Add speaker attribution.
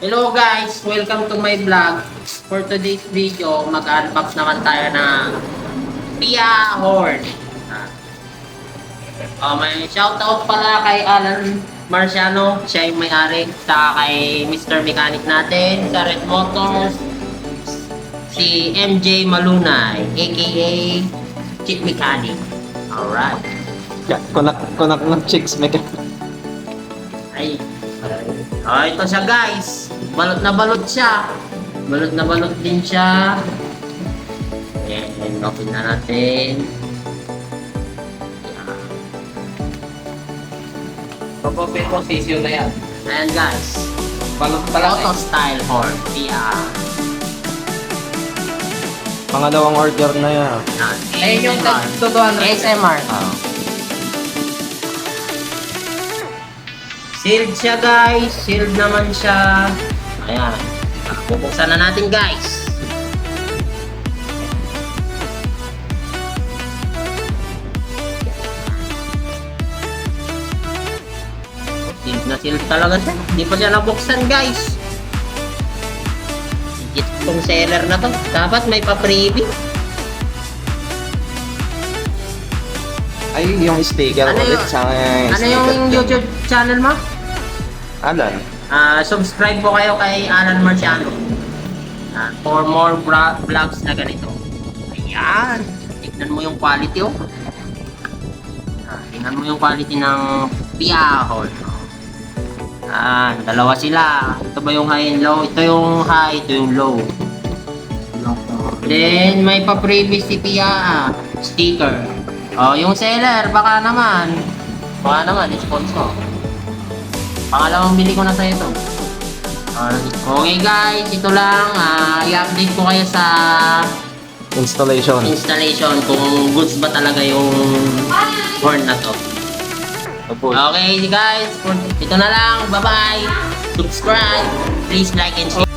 Speaker 1: Hello guys! Welcome to my vlog. For today's video, mag-unbox naman tayo ng Pia horn. May shoutout pala kay Alan Marciano. Siya yung may-ari. Saka kay Mr. Mechanic natin sa Red Motors. Si MJ Malunay, aka Chick Mechanic. Alright.
Speaker 2: Konak ng chicks, meka.
Speaker 1: Ay. Ito siya guys. Balot na balot siya. Balot na balot din siya. Ayan, open na natin.
Speaker 3: Pag-open mo, sisyo na yan.
Speaker 1: Ayan guys.
Speaker 3: Balot pala
Speaker 1: Auto style horn. Pia.
Speaker 2: Pangalawang order na yan.
Speaker 3: Ayun yung tutuan na.
Speaker 1: ASMR. Sealed siya guys. Sealed naman siya. Ayan. Bubuksan na natin guys. Sealed na sealed talaga siya. Hindi pa siya nabuksan guys. Sigit tong seller na to. Dapat may pa-preview.
Speaker 2: Ay, yung sticker
Speaker 1: Ano
Speaker 2: ulit
Speaker 1: yun?
Speaker 2: sa
Speaker 1: Ano yung YouTube channel mo?
Speaker 2: Alan.
Speaker 1: Subscribe po kayo kay Alan Marciano for more vlogs na ganito. Ayan. Tignan mo yung quality oh. Tignan mo yung quality ng Pia horn. Dalawa sila. Ito ba yung high and low? Ito yung high, ito yung low. Then may pa-previous si Pia sticker. Yung seller, baka naman sponsor. Pangalawang bili ko na sa ito. Okay guys, ito lang. I-update ko kayo sa
Speaker 2: Installation.
Speaker 1: kung goods ba talaga yung horn na to. Okay guys, ito na lang. Bye bye. Subscribe. Please like and share.